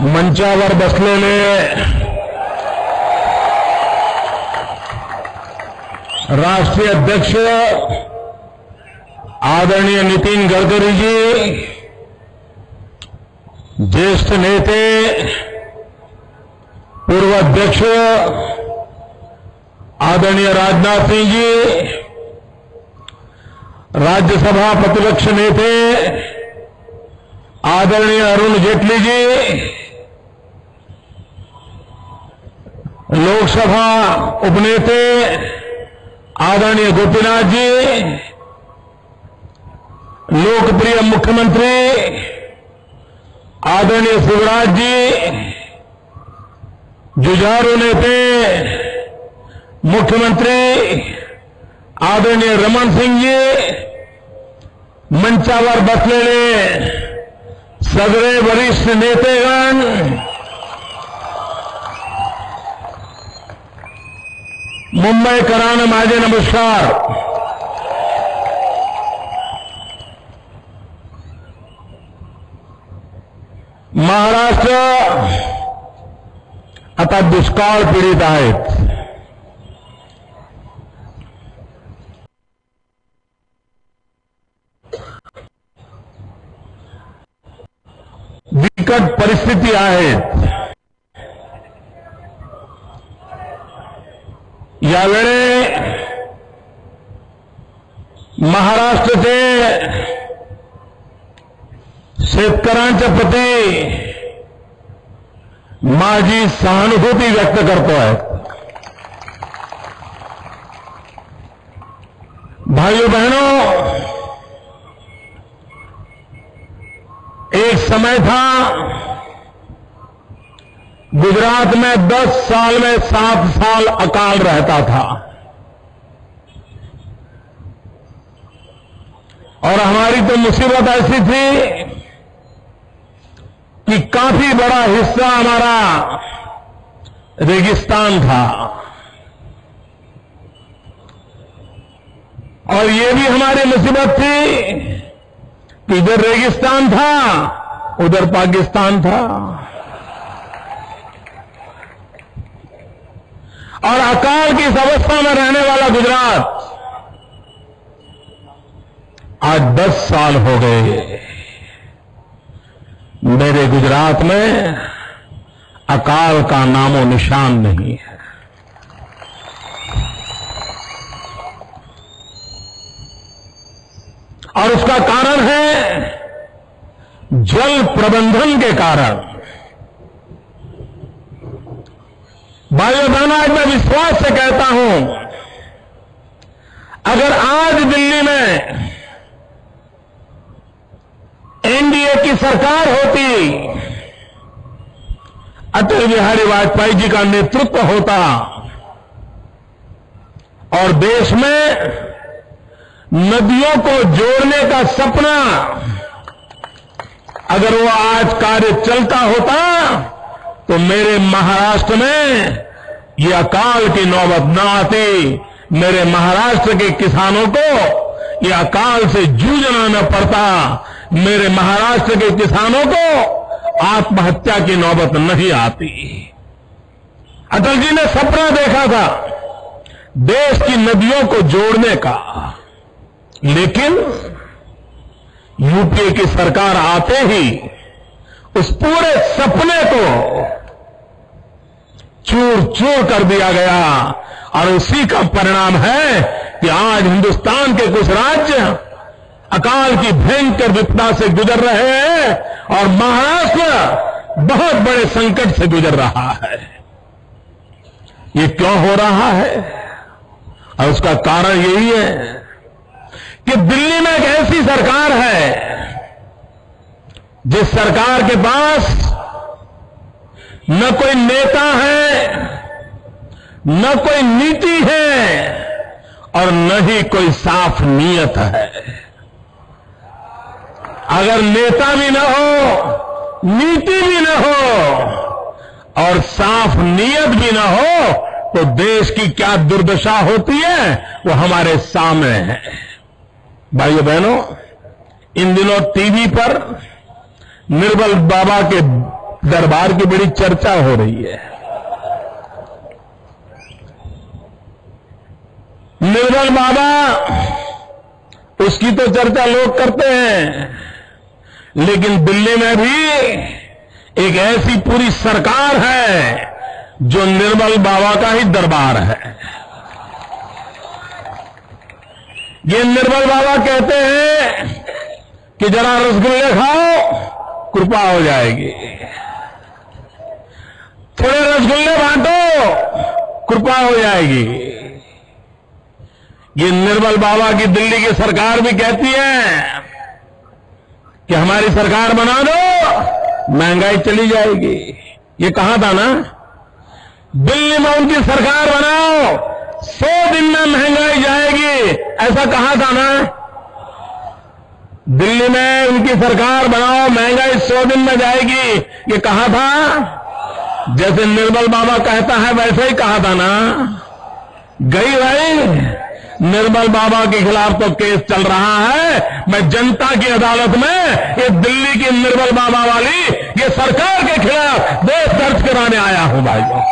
मंचावर बसलेले राष्ट्रीय अध्यक्ष आदरणीय नितीन गडकरी जी, ज्येष्ठ नेते पूर्व अध्यक्ष आदरणीय राजनाथ सिंह जी, राज्यसभा प्रतिपक्ष नेते आदरणीय अरुण जेटली जी, लोकसभा उपनेते आदरणीय गोपीनाथ जी, लोकप्रिय मुख्यमंत्री आदरणीय शिवराज जी, जुझारू नेते मुख्यमंत्री आदरणीय रमन सिंह जी, मंचावर बसलेले सगळे वरिष्ठ नेतेगण, मुंबईकरांना माझे नमस्कार. महाराष्ट्र आता दुष्काळ पीडित आहेत. बिकट परिस्थिती आहेत. यावेळी महाराष्ट्राचे शेतकऱ्यांच्या प्रती माझी सहानुभूती व्यक्त करतोय. भाइयों बहनों, एक समय था गुजरात में 10 साल में 7 साल अकाल रहता था और हमारी तो मुसीबत ऐसी थी कि काफी बड़ा हिस्सा हमारा रेगिस्तान था और ये भी हमारी मुसीबत थी कि इधर रेगिस्तान था, उधर पाकिस्तान था और अकाल की इस अवस्था में रहने वाला गुजरात आज 10 साल हो गए. मेरे गुजरात में अकाल का नामो निशान नहीं है. और उसका कारण है जल प्रबंधन के कारण. भाइयों बहनों, आज मैं विश्वास से कहता हूं, अगर आज दिल्ली में एनडीए की सरकार होती, अटल बिहारी वाजपेयी जी का नेतृत्व होता और देश में नदियों को जोड़ने का सपना अगर वो आज कार्य चलता होता तो मेरे महाराष्ट्र में ये अकाल की नौबत न आती. मेरे महाराष्ट्र के किसानों को ये अकाल से जूझना न पड़ता. मेरे महाराष्ट्र के किसानों को आत्महत्या की नौबत नहीं आती. अटल जी ने सपना देखा था देश की नदियों को जोड़ने का, लेकिन यूपीए की सरकार आते ही उस पूरे सपने को चूर चूर कर दिया गया और उसी का परिणाम है कि आज हिंदुस्तान के कुछ राज्य अकाल की भयंकर विपदा से गुजर रहे हैं और महाराष्ट्र बहुत बड़े संकट से गुजर रहा है. ये क्यों हो रहा है? और उसका कारण यही है कि दिल्ली में एक ऐसी सरकार है जिस सरकार के पास न कोई नेता है, न कोई नीति है और न ही कोई साफ नीयत है. अगर नेता भी न हो, नीति भी न हो और साफ नीयत भी न हो तो देश की क्या दुर्दशा होती है वो हमारे सामने है. भाइयों बहनों, इन दिनों टीवी पर निर्मल बाबा के दरबार की बड़ी चर्चा हो रही है। निर्मल बाबा, उसकी तो चर्चा लोग करते हैं, लेकिन दिल्ली में भी एक ऐसी पूरी सरकार है जो निर्मल बाबा का ही दरबार है। ये निर्मल बाबा कहते हैं कि जरा रसगुल्ले खाओ, कृपा हो जाएगी। थोड़े रसगुल्ले बांटो, कृपा हो जाएगी। ये निर्मल बाबा की दिल्ली की सरकार भी कहती है कि हमारी सरकार बना दो, महंगाई चली जाएगी। ये कहा था ना, दिल्ली में उनकी सरकार बनाओ, 100 दिन में महंगाई जाएगी, ऐसा कहा था ना। दिल्ली में उनकी सरकार बनाओ, महंगाई 100 दिन में जाएगी, ये कहा था। जैसे निर्मल बाबा कहता है वैसे ही कहा था ना। गई भाई, निर्मल बाबा के खिलाफ तो केस चल रहा है। मैं जनता की अदालत में ये दिल्ली की निर्मल बाबा वाली ये सरकार के खिलाफ केस दर्ज कराने आया हूं भाइयों।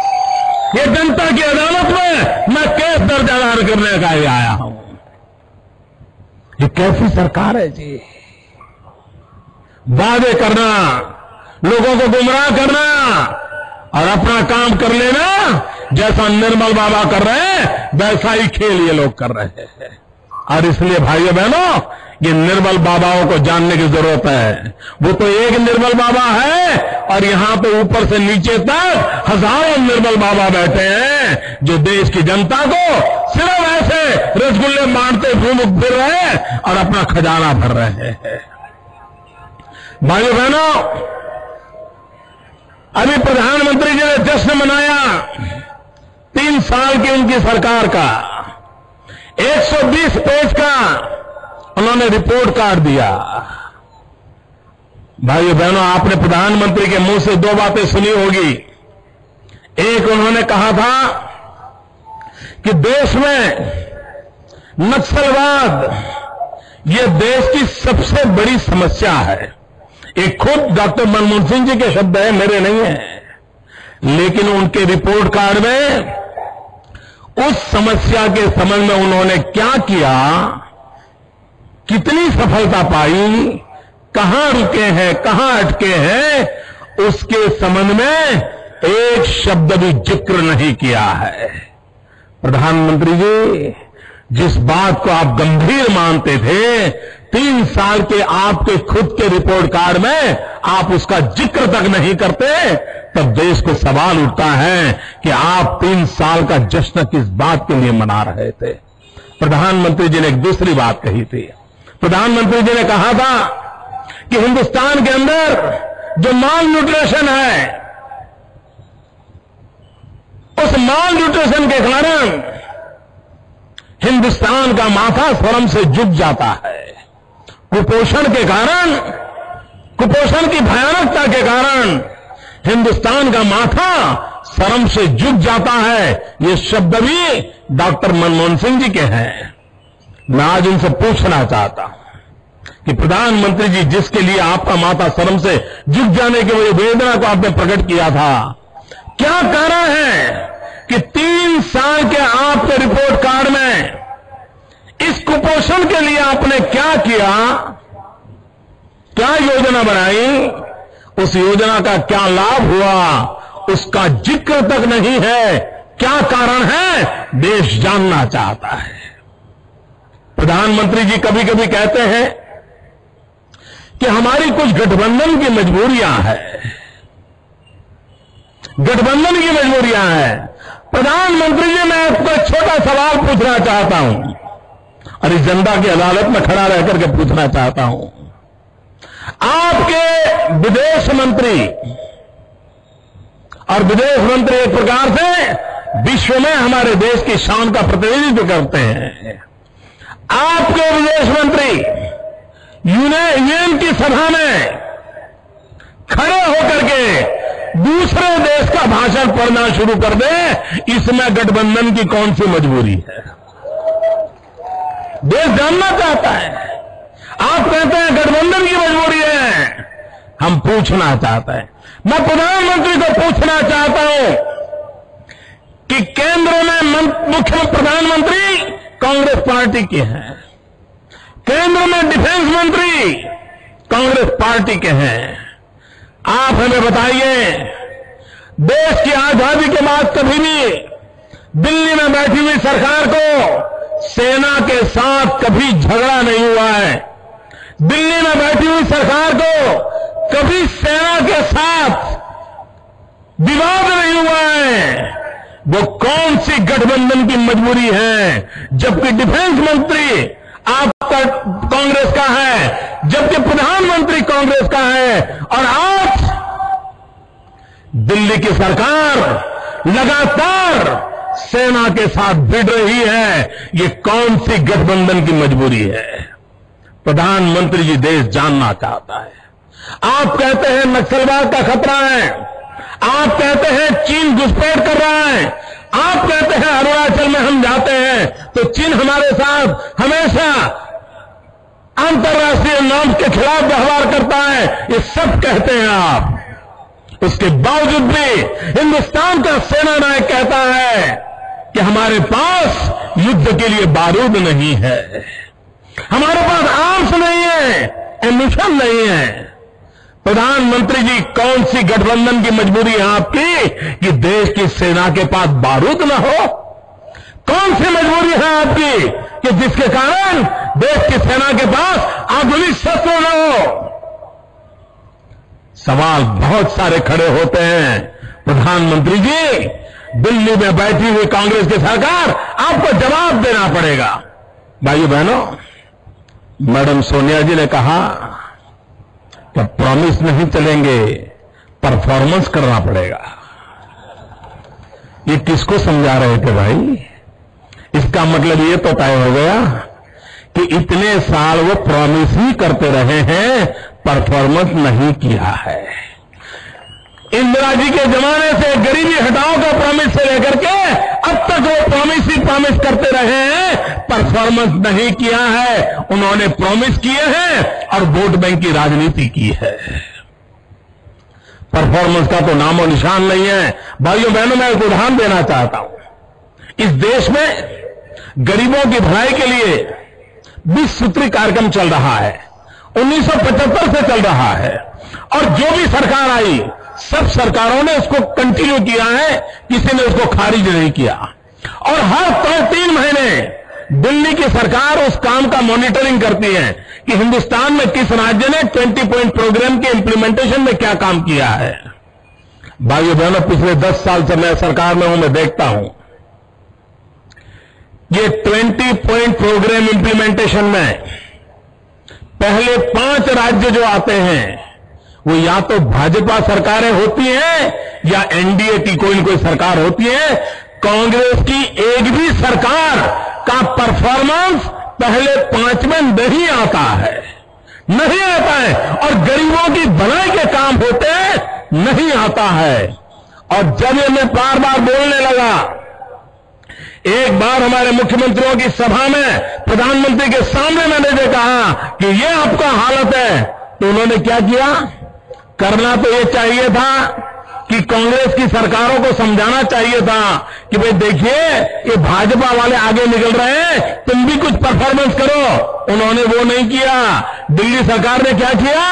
ये जनता की अदालत में मैं केस दर्ज करने का ही आया हूं। ये कैसी सरकार है जी? वादे करना, लोगों को गुमराह करना और अपना काम कर लेना। जैसा निर्मल बाबा कर रहे हैं वैसा ही खेल ये लोग कर रहे हैं। और इसलिए भाइयों बहनों, ये निर्मल बाबाओं को जानने की जरूरत है। वो तो एक निर्मल बाबा है और यहां तो ऊपर से नीचे तक हजारों निर्मल बाबा बैठे हैं जो देश की जनता को सिर्फ ऐसे रसगुल्ले बांटते घूम फिर रहे हैं और अपना खजाना भर रहे हैं। भाइयों बहनों, अभी प्रधानमंत्री जी ने जश्न मनाया 3 साल की उनकी सरकार का। 120 पेज का उन्होंने रिपोर्ट कार्ड दिया। भाइयों बहनों, आपने प्रधानमंत्री के मुंह से 2 बातें सुनी होगी। एक, उन्होंने कहा था कि देश में नक्सलवाद ये देश की सबसे बड़ी समस्या है। एक खुद डॉक्टर मनमोहन सिंह जी के शब्द है, मेरे नहीं है। लेकिन उनके रिपोर्ट कार्ड में उस समस्या के संबंध में उन्होंने क्या किया, कितनी सफलता पाई, कहां रुके हैं, कहां अटके हैं, उसके संबंध में एक शब्द भी जिक्र नहीं किया है। प्रधानमंत्री जी, जिस बात को आप गंभीर मानते थे, 3 साल के आपके खुद के रिपोर्ट कार्ड में आप उसका जिक्र तक नहीं करते, तब देश को सवाल उठता है कि आप 3 साल का जश्न किस बात के लिए मना रहे थे। प्रधानमंत्री जी ने एक दूसरी बात कही थी। प्रधानमंत्री जी ने कहा था कि हिंदुस्तान के अंदर जो माल न्यूट्रिशन है, उस माल न्यूट्रिशन के कारण हिंदुस्तान का माथा शर्म से झुक जाता है। कुपोषण के कारण, कुपोषण की भयानकता के कारण हिंदुस्तान का माथा शर्म से झुक जाता है। ये शब्द भी डॉक्टर मनमोहन सिंह जी के हैं। मैं आज उनसे पूछना चाहता हूं कि प्रधानमंत्री जी, जिसके लिए आपका माथा शर्म से झुक जाने की वजह वेदना को आपने प्रकट किया था, क्या कारण है कि 3 साल के आपके रिपोर्ट कार्ड में इस कुपोषण के लिए आपने क्या किया, क्या योजना बनाई, उस योजना का क्या लाभ हुआ, उसका जिक्र तक नहीं है। क्या कारण है, देश जानना चाहता है। प्रधानमंत्री जी कभी कभी कहते हैं कि हमारी कुछ गठबंधन की मजबूरियां हैं, गठबंधन की मजबूरियां हैं। प्रधानमंत्री जी, मैं आपको एक छोटा सवाल पूछना चाहता हूं और इस जनता की अदालत में खड़ा रह करके पूछना चाहता हूं। आपके विदेश मंत्री, और विदेश मंत्री एक प्रकार से विश्व में हमारे देश की शान का प्रतिनिधित्व करते हैं। आपके विदेश मंत्री यूएन की सभा में खड़े होकर के दूसरे देश का भाषण पढ़ना शुरू कर दे, इसमें गठबंधन की कौन सी मजबूरी है? देश जानना चाहता है। आप कहते हैं गठबंधन की मजबूरी है, हम पूछना चाहते हैं मैं प्रधानमंत्री को पूछना चाहता हूं कि केंद्र में मुख्य प्रधानमंत्री कांग्रेस पार्टी के हैं, केंद्र में डिफेंस मंत्री कांग्रेस पार्टी के हैं। आप हमें बताइए, देश की आजादी के बाद कभी भी दिल्ली में बैठी हुई सरकार को सेना के साथ कभी झगड़ा नहीं हुआ है। दिल्ली में बैठी हुई सरकार को कभी सेना के साथ विवाद नहीं हुआ है। वो कौन सी गठबंधन की मजबूरी है, जबकि डिफेंस मंत्री आपका कांग्रेस का है, जबकि प्रधानमंत्री कांग्रेस का है, और आज दिल्ली की सरकार लगातार सेना के साथ भिड़ रही है। ये कौन सी गठबंधन की मजबूरी है? प्रधानमंत्री जी देश जानना चाहता है। आप कहते हैं नक्सलवाद का खतरा है, आप कहते हैं चीन घुसपैठ कर रहा है, आप कहते हैं अरुणाचल में हम जाते हैं तो चीन हमारे साथ हमेशा अंतर्राष्ट्रीय नॉर्म्स के खिलाफ व्यवहार करता है, ये सब कहते हैं आप। उसके बावजूद भी हिंदुस्तान का सेना नायक कहता है कि हमारे पास युद्ध के लिए बारूद नहीं है, हमारे पास आर्म्स नहीं है, एम्यूनिशन नहीं है। प्रधानमंत्री जी, कौन सी गठबंधन की मजबूरी है आपकी कि देश की सेना के पास बारूद न हो? कौन सी मजबूरी है आपकी कि जिसके कारण देश की सेना के पास आधुनिक शस्त्र न हो? सवाल बहुत सारे खड़े होते हैं। प्रधानमंत्री जी, दिल्ली में बैठी हुई कांग्रेस की सरकार, आपको जवाब देना पड़ेगा। भाइयों बहनों, मैडम सोनिया जी ने कहा कि प्रॉमिस नहीं चलेंगे, परफॉर्मेंस करना पड़ेगा। ये किसको समझा रहे थे भाई? इसका मतलब ये तो तय हो गया कि इतने साल वो प्रॉमिस ही करते रहे हैं, परफॉर्मेंस नहीं किया है। इंदिरा जी के जमाने से गरीबी हटाओ का प्रॉमिस से लेकर के अब तक वो प्रॉमिस ही प्रॉमिस करते रहे हैं, परफॉर्मेंस नहीं किया है। उन्होंने प्रॉमिस किए हैं और वोट बैंक की राजनीति की है। परफॉर्मेंस का तो नामो निशान नहीं है। भाइयों बहनों, मैं एक उदाहरण देना चाहता हूं। इस देश में गरीबों की भलाई के लिए 20 सूत्री कार्यक्रम चल रहा है, 1975 से चल रहा है, और जो भी सरकार आई सब सरकारों ने उसको कंटिन्यू किया है, किसी ने उसको खारिज नहीं किया। और हर 3 महीने दिल्ली की सरकार उस काम का मॉनिटरिंग करती है कि हिंदुस्तान में किस राज्य ने 20 पॉइंट प्रोग्राम के इंप्लीमेंटेशन में क्या काम किया है। भाइयों बहनों, पिछले 10 साल से मैं सरकार में हूं, मैं देखता हूं ये 20 पॉइंट प्रोग्राम इंप्लीमेंटेशन में पहले 5 राज्य जो आते हैं वो या तो भाजपा सरकारें होती हैं या एनडीए की कोई न कोई सरकार होती है। कांग्रेस की एक भी सरकार का परफॉर्मेंस पहले 5 में नहीं आता है, नहीं आता है। और गरीबों की भलाई के काम होते हैं, नहीं आता है। और जब ये मैं बार बार बोलने लगा, एक बार हमारे मुख्यमंत्रियों की सभा में प्रधानमंत्री के सामने मैंने कहा कि ये आपका हालत है, तो उन्होंने क्या किया? करना तो ये चाहिए था कि कांग्रेस की सरकारों को समझाना चाहिए था कि भाई देखिए, ये भाजपा वाले आगे निकल रहे हैं, तुम भी कुछ परफॉर्मेंस करो। उन्होंने वो नहीं किया। दिल्ली सरकार ने क्या किया?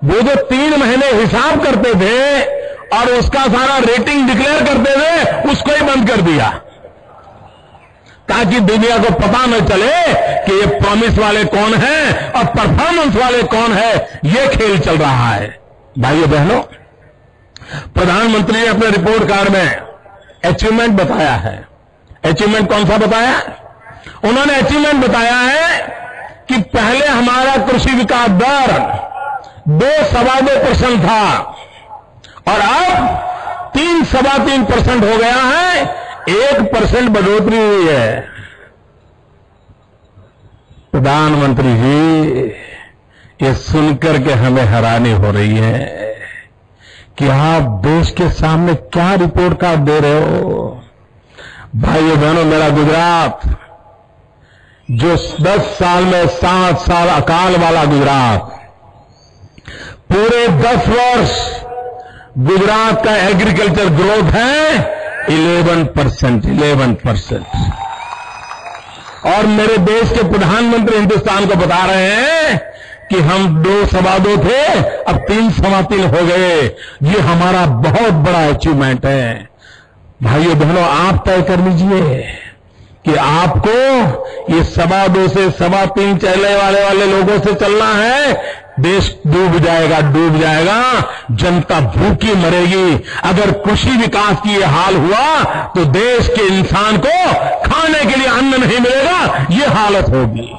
वो जो 3 महीने हिसाब करते थे और उसका सारा रेटिंग डिक्लेयर करते थे, उसको ही बंद कर दिया, ताकि दुनिया को पता न चले कि ये प्रॉमिस वाले कौन हैं और परफॉर्मेंस वाले कौन है। ये खेल चल रहा है। भाइयों बहनों, प्रधानमंत्री ने अपने रिपोर्ट कार्ड में अचीवमेंट बताया है। अचीवमेंट कौन सा बताया? उन्होंने अचीवमेंट बताया है कि पहले हमारा कृषि विकास दर 2.25% था और अब 3.25% हो गया है, 1% बढ़ोतरी हुई है। प्रधानमंत्री जी, ये सुनकर के हमें हैरानी हो रही है कि आप देश के सामने क्या रिपोर्ट कार्ड दे रहे हो। भाइयों बहनों, मेरा गुजरात जो 10 साल में 7 साल अकाल वाला गुजरात, पूरे 10 वर्ष गुजरात का एग्रीकल्चर ग्रोथ है 11%। और मेरे देश के प्रधानमंत्री हिंदुस्तान को बता रहे हैं कि हम 2.25 थे, अब 3.3 हो गए। ये हमारा बहुत बड़ा अचीवमेंट है। भाइयों बहनों, आप तय कर लीजिए कि आपको ये 2.25 से 3.25 चलने वाले लोगों से चलना है। देश डूब जाएगा, जनता भूखी मरेगी। अगर कृषि विकास की ये हाल हुआ तो देश के इंसान को खाने के लिए अन्न नहीं मिलेगा, ये हालत होगी।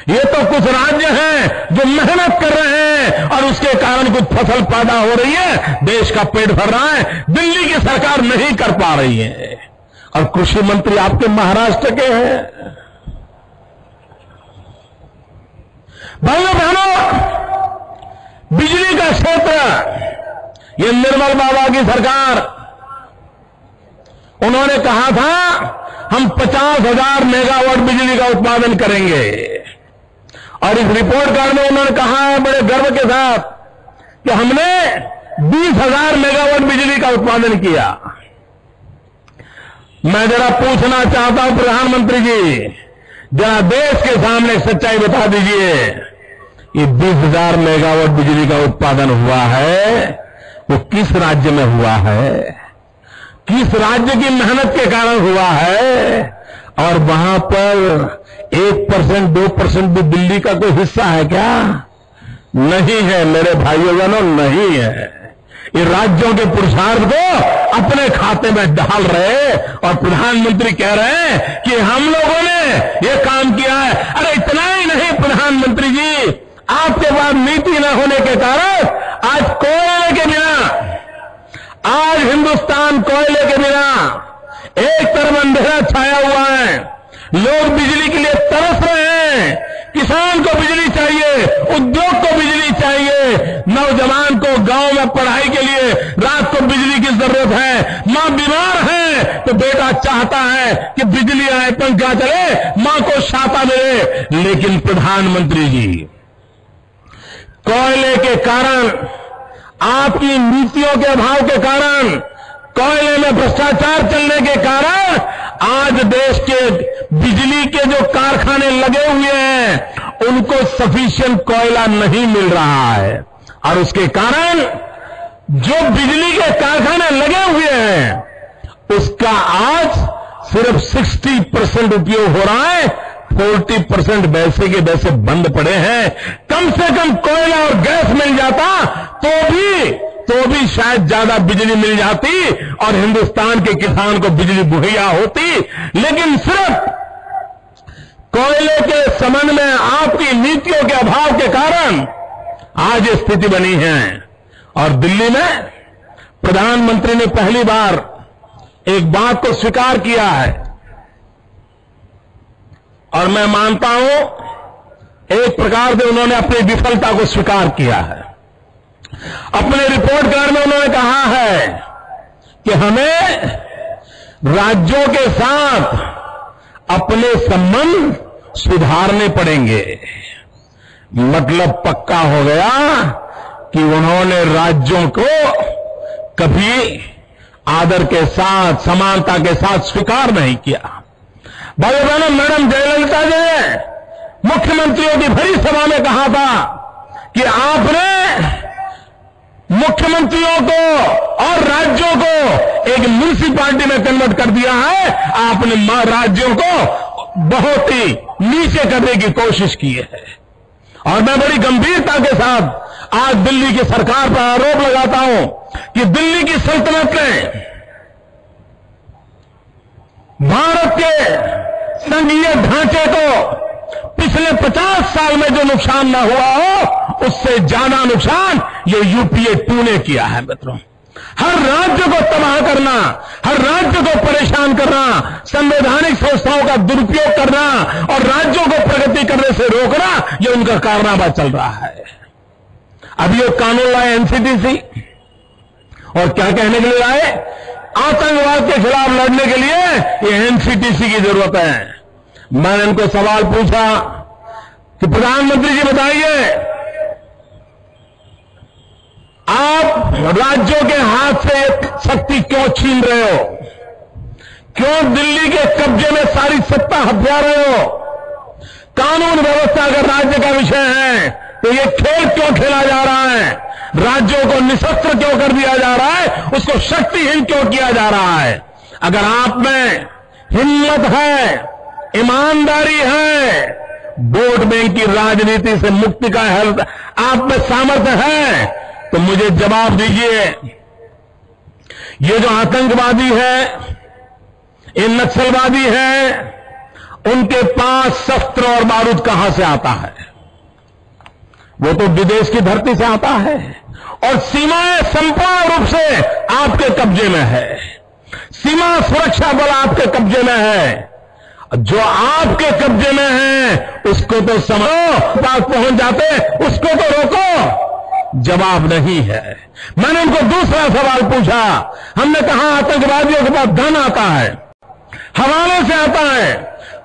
ये तो कुछ राज्य हैं जो मेहनत कर रहे हैं और उसके कारण कुछ फसल पैदा हो रही है, देश का पेट भर रहा है। दिल्ली की सरकार नहीं कर पा रही है और कृषि मंत्री आपके महाराष्ट्र के हैं। भाइयों बहनों, बिजली का क्षेत्र, ये निर्मल बाबा की सरकार, उन्होंने कहा था हम 50,000 मेगावाट बिजली का उत्पादन करेंगे और इस रिपोर्ट कार्ड में उन्होंने कहा है बड़े गर्व के साथ कि हमने 20,000 मेगावाट बिजली का उत्पादन किया। मैं जरा पूछना चाहता हूं प्रधानमंत्री जी, जरा देश के सामने सच्चाई बता दीजिए, ये 20,000 मेगावाट बिजली का उत्पादन हुआ है, वो किस राज्य में हुआ है, किस राज्य की मेहनत के कारण हुआ है? और वहां पर 1%, 2% भी दिल्ली का कोई हिस्सा है क्या? नहीं है मेरे भाइयों बहनों, नहीं है। ये राज्यों के पुरुषार्थ को अपने खाते में डाल रहे और प्रधानमंत्री कह रहे हैं कि हम लोगों ने ये काम किया है। अरे इतना ही नहीं प्रधानमंत्री जी, आपके पास नीति न होने के कारण आज कोयले के बिना, आज हिंदुस्तान कोयले के बिना एक तरफ अंधेरा छाया हुआ है। लोग बिजली के लिए तरस रहे हैं, किसान को बिजली चाहिए, उद्योग को बिजली चाहिए, नौजवान को गांव में पढ़ाई के लिए रात को बिजली की जरूरत है, मां बीमार है तो बेटा चाहता है कि बिजली आए, पंखा चले, मां को छाता मिले। लेकिन प्रधानमंत्री जी, कोयले के कारण, आपकी नीतियों के अभाव के कारण, कोयले में भ्रष्टाचार चलने के कारण आज देश के बिजली के जो कारखाने लगे हुए हैं उनको सफिशिएंट कोयला नहीं मिल रहा है और उसके कारण जो बिजली के कारखाने लगे हुए हैं उसका आज सिर्फ 60% उपयोग हो रहा है, 40% वैसे के वैसे बंद पड़े हैं। कम से कम कोयला और गैस मिल जाता तो भी शायद ज्यादा बिजली मिल जाती और हिंदुस्तान के किसान को बिजली मुहैया होती। लेकिन सिर्फ कोयले के संबंध में आपकी नीतियों के अभाव के कारण आज ये स्थिति बनी है। और दिल्ली में प्रधानमंत्री ने पहली बार एक बात को स्वीकार किया है और मैं मानता हूं एक प्रकार से उन्होंने अपनी विफलता को स्वीकार किया है। अपने रिपोर्ट कार्ड में उन्होंने कहा है कि हमें राज्यों के साथ अपने संबंध सुधारने पड़ेंगे। मतलब पक्का हो गया कि उन्होंने राज्यों को कभी आदर के साथ, समानता के साथ स्वीकार नहीं किया। भाई बहनों, मैडम जयललिता जी ने मुख्यमंत्रियों की भरी सभा में कहा था कि आपने मुख्यमंत्रियों को और राज्यों को एक म्युनिसिपैलिटी में कन्वर्ट कर दिया है। आपने राज्यों को बहुत ही नीचे करने की कोशिश की है। और मैं बड़ी गंभीरता के साथ आज दिल्ली की सरकार पर आरोप लगाता हूं कि दिल्ली की सल्तनत ने भारत के संघीय ढांचे को पिछले 50 साल में जो नुकसान ना हुआ हो उससे ज्यादा नुकसान ये यूपीए 2 ने किया है। मित्रों, हर राज्य को तबाह करना, हर राज्य को परेशान करना, संवैधानिक संस्थाओं का दुरुपयोग करना और राज्यों को प्रगति करने से रोकना, ये उनका कारनामा चल रहा है। अभी एक कानून लाए एनसीटीसी और क्या कहने के लिए लाए? आतंकवाद के खिलाफ लड़ने के लिए ये एनसीटीसी की जरूरत है। मैंने उनको सवाल पूछा कि प्रधानमंत्री जी बताइए, आप राज्यों के हाथ से शक्ति क्यों छीन रहे हो? क्यों दिल्ली के कब्जे में सारी सत्ता हथिया रहे हो? कानून व्यवस्था अगर राज्य का विषय है तो ये खेल क्यों खेला जा रहा है? राज्यों को निशस्त्र क्यों कर दिया जा रहा है? उसको शक्तिहीन क्यों किया जा रहा है? अगर आप में हिम्मत है, ईमानदारी है, वोट बैंक की राजनीति से मुक्ति का आप में सामर्थ्य है, तो मुझे जवाब दीजिए, ये जो आतंकवादी है, ये नक्सलवादी है, उनके पास शस्त्र और बारूद कहां से आता है? वो तो विदेश की धरती से आता है और सीमाएं संपूर्ण रूप से आपके कब्जे में है। सीमा सुरक्षा बल आपके कब्जे में है। जो आपके कब्जे में है उसको तो समझो, पास पहुंच जाते उसको तो रोको। जवाब नहीं है। मैंने उनको दूसरा सवाल पूछा, हमने कहा आतंकवादियों के पास धन आता है, हवाले से आता है,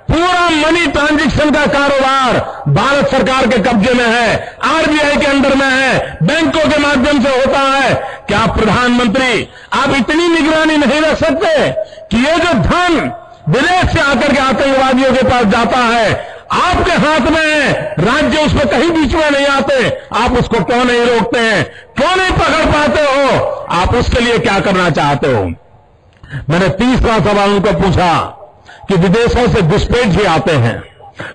पूरा मनी ट्रांजैक्शन का कारोबार भारत सरकार के कब्जे में है, आरबीआई के अंडर में है, बैंकों के माध्यम से होता है। क्या प्रधानमंत्री आप इतनी निगरानी नहीं रख सकते कि ये जो धन विदेश से आकर के आतंकवादियों के पास जाता है आपके हाथ में है, राज्य उसमें कहीं बीच में नहीं आते, आप उसको क्यों नहीं रोकते हैं? क्यों नहीं पकड़ पाते हो? आप उसके लिए क्या करना चाहते हो? मैंने तीसरा सवाल उनको पूछा कि विदेशों से घुसपैठ भी आते हैं,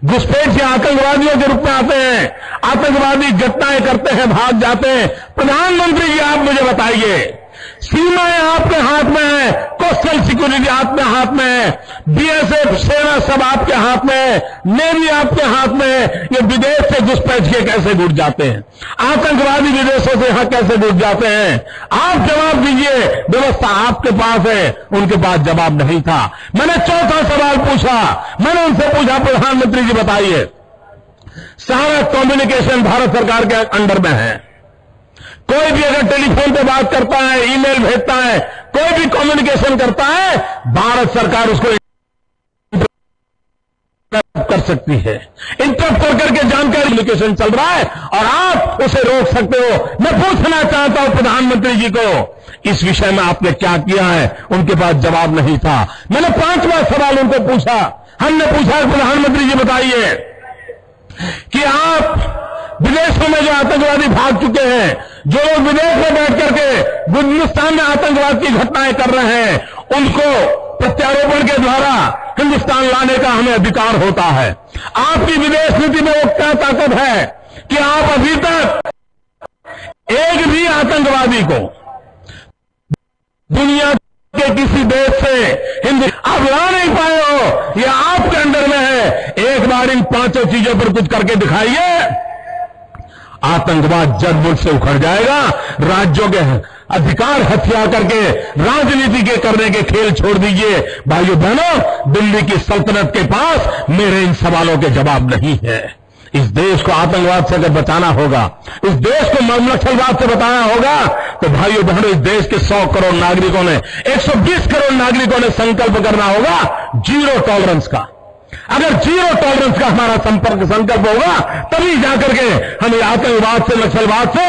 घुसपैठ से आतंकवादियों के रूप में आते हैं, आतंकवादी घटनाएं करते हैं, भाग जाते हैं। प्रधानमंत्री जी आप मुझे बताइए, सीमाएं आपके हाथ में है, कोस्टल सिक्योरिटी आपके हाथ में है, बीएसएफ सेना सब आपके हाथ में है, नेवी आपके हाथ में है, ये विदेश से घुसपैठ के कैसे घुस जाते हैं? आतंकवादी विदेशों से यहां कैसे घुस जाते हैं? आप जवाब दीजिए। व्यवस्था आपके पास है, उनके पास जवाब नहीं था। मैंने चौथा सवाल पूछा, मैंने उनसे पूछा प्रधानमंत्री जी बताइए, सारा कम्युनिकेशन भारत सरकार के अंडर में है, कोई भी अगर टेलीफोन पे बात करता है, ईमेल भेजता है, कोई भी कम्युनिकेशन करता है, भारत सरकार उसको इंटरप्ट कर सकती है। इंटरप्ट कर करके जानकारी कम्युनिकेशन चल रहा है और आप उसे रोक सकते हो। मैं पूछना चाहता हूं प्रधानमंत्री जी को, इस विषय में आपने क्या किया है? उनके पास जवाब नहीं था। मैंने पांचवा सवाल उनको पूछा, हमने पूछा प्रधानमंत्री जी बताइए कि आप विदेशों में जो आतंकवादी भाग चुके हैं, जो लोग विदेश में बैठ करके हिंदुस्तान में आतंकवाद की घटनाएं कर रहे हैं, उनको प्रत्यारोपण के द्वारा हिंदुस्तान लाने का हमें अधिकार होता है। आपकी विदेश नीति में वो क्या ताकत है कि आप अभी तक एक भी आतंकवादी को दुनिया के किसी देश से आप ला नहीं पाए हो? ये आपके अंडर में है। एक बार इन पांचों चीजों पर कुछ करके दिखाइए, आतंकवाद जड़ से उखड़ जाएगा। राज्यों के अधिकार हथिया करके राजनीति के करने के खेल छोड़ दीजिए। भाइयों बहनों, दिल्ली की सल्तनत के पास मेरे इन सवालों के जवाब नहीं है। इस देश को आतंकवाद से अगर बचाना होगा, इस देश को नक्सलवाद से बचाना होगा, तो भाइयों बहनों, इस देश के 100 करोड़ नागरिकों ने, 120 करोड़ नागरिकों ने संकल्प करना होगा जीरो टॉलरेंस का। अगर जीरो टॉलरेंस का हमारा संकल्प होगा, तभी जाकर के हम आतंकवाद से, नक्सलवाद से,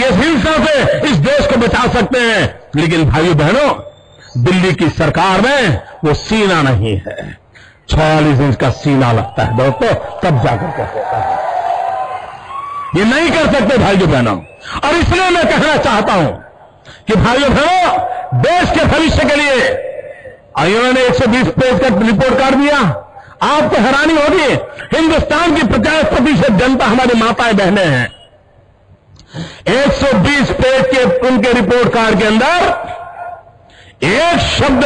इस हिंसा से इस देश को बचा सकते हैं। लेकिन भाइयों बहनों, दिल्ली की सरकार में वो सीना नहीं है। 46 इंच का सीना लगता है दोस्तों, तब जाकर के होता है। ये नहीं कर सकते भाइयों बहनों। और इसलिए मैं कहना चाहता हूं कि भाइयों बहनों, देश के भविष्य के लिए इन्होंने 120 पेज का रिपोर्ट कार्ड दिया। आपको हैरानी होगी, हिंदुस्तान की 50% जनता हमारी माताएं बहनें हैं। 120 पेज के उनके रिपोर्ट कार्ड के अंदर एक शब्द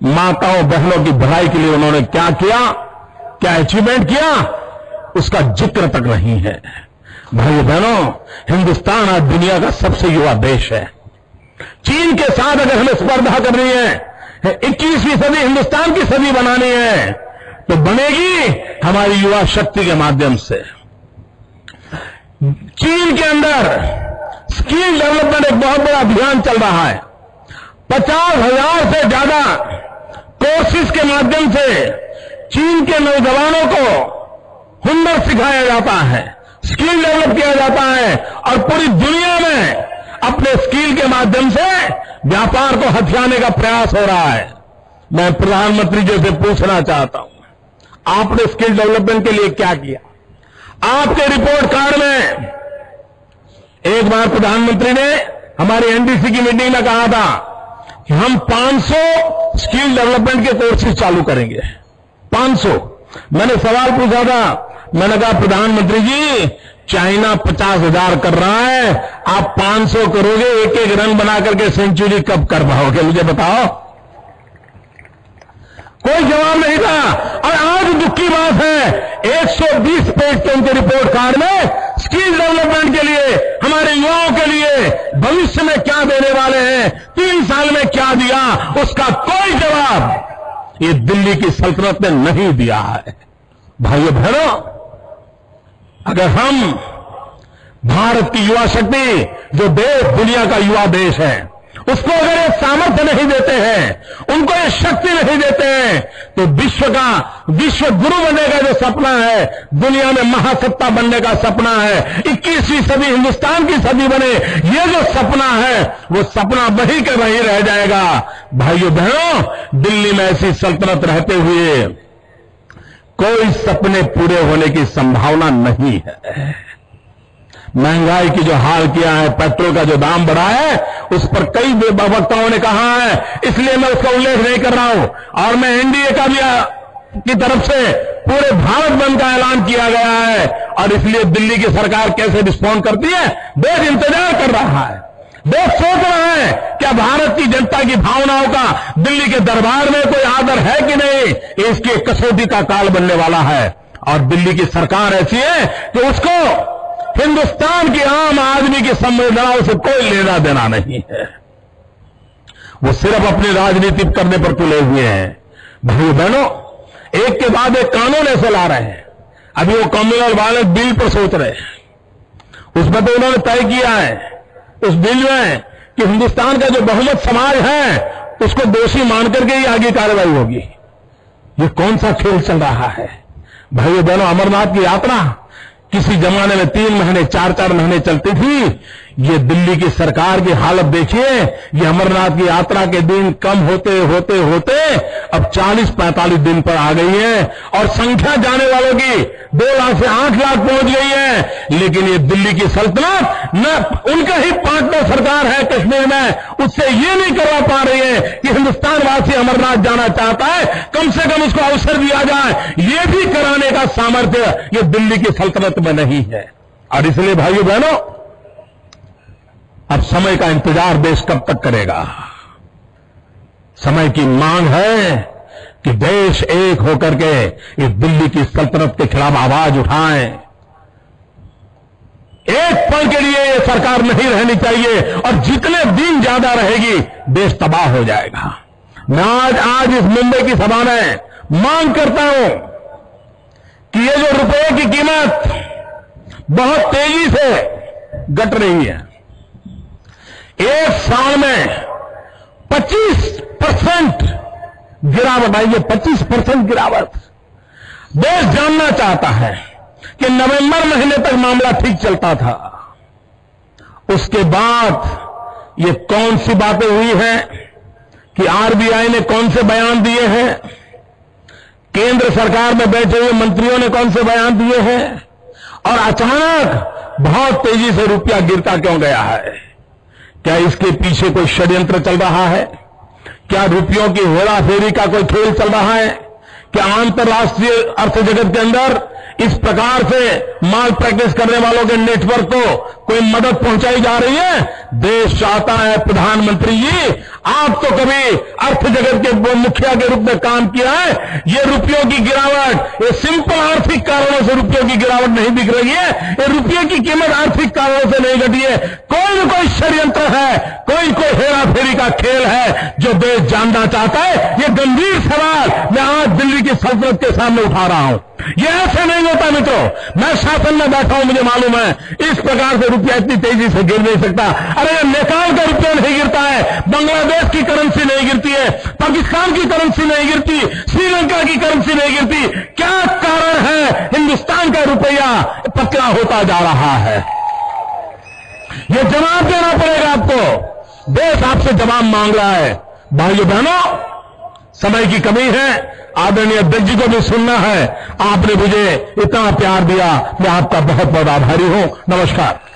माताओं बहनों की भलाई के लिए उन्होंने क्या किया, क्या अचीवमेंट किया, उसका जिक्र तक नहीं है। भाइयों बहनों, हिंदुस्तान आज दुनिया का सबसे युवा देश है। चीन के साथ अगर हमें स्पर्धा करनी है, 21वीं सदी हिंदुस्तान की सदी बनानी है, तो बनेगी हमारी युवा शक्ति के माध्यम से। चीन के अंदर स्किल डेवलपमेंट एक बहुत बड़ा अभियान चल रहा है। 50,000 से ज्यादा कोर्सेज के माध्यम से चीन के नौजवानों को हुनर सिखाया जाता है, स्किल डेवलप किया जाता है और पूरी दुनिया में अपने स्किल के माध्यम से व्यापार को हथियाने का प्रयास हो रहा है। मैं प्रधानमंत्री जी से पूछना चाहता हूं, आपने स्किल डेवलपमेंट के लिए क्या किया? आपके रिपोर्ट कार्ड में एक बार प्रधानमंत्री ने हमारी एनडीसी की मीटिंग में कहा था कि हम 500 स्किल डेवलपमेंट के कोर्सेज चालू करेंगे। 500। मैंने सवाल पूछा था, मैंने कहा प्रधानमंत्री जी चाइना 50,000 कर रहा है, आप 500 करोगे, एक एक रन बना करके सेंचुरी कब कर पाओगे मुझे बताओ? कोई जवाब नहीं था। और आज दुख की बात है 120 पेज के उनके रिपोर्ट कार्ड में स्किल डेवलपमेंट के लिए, हमारे युवाओं के लिए भविष्य में क्या देने वाले हैं, 3 साल में क्या दिया, उसका कोई जवाब ये दिल्ली की सल्तनत ने नहीं दिया है। भाइयों बहनों, अगर हम भारत की युवा शक्ति, जो देश दुनिया का युवा देश है, उसको अगर ये सामर्थ्य नहीं देते हैं, उनको ये शक्ति नहीं देते हैं, तो विश्व गुरु बनने का जो सपना है, दुनिया में महासत्ता बनने का सपना है, 21वीं सदी हिंदुस्तान की सदी बने, ये जो सपना है वो सपना वही का वही रह जाएगा। भाइयों बहनों, दिल्ली में ऐसी सल्तनत रहते हुए कोई सपने पूरे होने की संभावना नहीं है। महंगाई की जो हाल किया है, पेट्रोल का जो दाम बढ़ा है, उस पर कई वक्ताओं ने कहा है, इसलिए मैं उसका उल्लेख नहीं कर रहा हूं। और मैं एनडीए का भी की तरफ से पूरे भारत बंद का ऐलान किया गया है, और इसलिए दिल्ली की सरकार कैसे रिस्पॉन्ड करती है, देश इंतजार कर रहा है। देश सोच रहा है क्या भारत की जनता की भावनाओं का दिल्ली के दरबार में कोई आदर है कि नहीं। इसकी कसौटी का काल बनने वाला है, और दिल्ली की सरकार ऐसी है कि उसको हिंदुस्तान के आम आदमी की संवेदनाओं से कोई लेना देना नहीं है। वो सिर्फ अपनी राजनीति करने पर तुले हुए हैं। भाइयों बहनों, एक के बाद एक कानून ऐसे ला रहे हैं। अभी वो कम्युनल वायलेंस बिल पर सोच रहे हैं, उसमें तो उन्होंने तय किया है उस बिल में कि हिंदुस्तान का जो बहुमत समाज है उसको दोषी मान करके ही आगे कार्रवाई होगी। ये कौन सा खेल चल रहा है? भाइयों बहनों, अमरनाथ की यात्रा किसी जमाने में 3 महीने 4-4 महीने चलती थी। ये दिल्ली की सरकार की हालत देखिए, ये अमरनाथ की यात्रा के दिन कम होते होते होते अब 40-45 दिन पर आ गई है, और संख्या जाने वालों की 2 लाख से 8 लाख पहुंच गई है। लेकिन ये दिल्ली की सल्तनत न उनका ही पार्टनर सरकार है कश्मीर में, उससे ये नहीं करवा पा रही है कि हिंदुस्तान वासी अमरनाथ जाना चाहता है, कम से कम उसको अवसर दिया जाए। ये भी कराने का सामर्थ्य ये दिल्ली की सल्तनत में नहीं है। और इसलिए भाइयों बहनों, अब समय का इंतजार देश कब तक करेगा? समय की मांग है कि देश एक होकर के इस दिल्ली की सल्तनत के खिलाफ आवाज उठाएं। एक पल के लिए ये सरकार नहीं रहनी चाहिए, और जितने दिन ज्यादा रहेगी देश तबाह हो जाएगा। मैं आज इस मुंबई की सभा में मांग करता हूं कि ये जो रुपए की कीमत बहुत तेजी से घट रही है, एक साल में 25% गिरावट आई है। 25% गिरावट। देश जानना चाहता है कि नवंबर महीने तक मामला ठीक चलता था, उसके बाद ये कौन सी बातें हुई हैं कि आरबीआई ने कौन से बयान दिए हैं, केंद्र सरकार में बैठे हुए मंत्रियों ने कौन से बयान दिए हैं, और अचानक बहुत तेजी से रुपया गिरता क्यों गया है? क्या इसके पीछे कोई षड्यंत्र चल रहा है? क्या रुपयों की हेराफेरी का कोई खेल चल रहा है? क्या अंतर्राष्ट्रीय अर्थ जगत के अंदर इस प्रकार से माल प्रैक्टिस करने वालों के नेटवर्क को कोई मदद पहुंचाई जा रही है? देश चाहता है प्रधानमंत्री जी, आप तो कभी अर्थ जगत के मुखिया के रूप में काम किया है, ये रुपयों की गिरावट, ये सिंपल आर्थिक कारणों से रुपयों की गिरावट नहीं दिख रही है। ये रुपये की कीमत आर्थिक कारणों से नहीं घटी है। कोई न कोई षड्यंत्र है, कोई हेराफेरी का खेल है जो देश जानना चाहता है। ये गंभीर सवाल मैं आज दिल्ली की सल्तनत के सामने उठा रहा हूं। ये ऐसे नहीं होता मित्रों, मैं शासन में बैठा हूं, मुझे मालूम है इस प्रकार से रुपया इतनी तेजी से गिर नहीं सकता। अरे नेपाल का रुपया नहीं गिरता है, बांग्लादेश बांग्लादेश की करेंसी नहीं गिरती है, पाकिस्तान की करेंसी नहीं गिरती, श्रीलंका की करेंसी नहीं गिरती? क्या कारण है हिंदुस्तान का रुपया पतला होता जा रहा है? यह जवाब देना पड़ेगा आपको। देश आपसे जवाब मांग रहा है। भाइयों बहनों, समय की कमी है, आदरणीय अध्यक्ष जी को भी सुनना है। आपने मुझे इतना प्यार दिया, मैं आपका बहुत बहुत आभारी हूं। नमस्कार।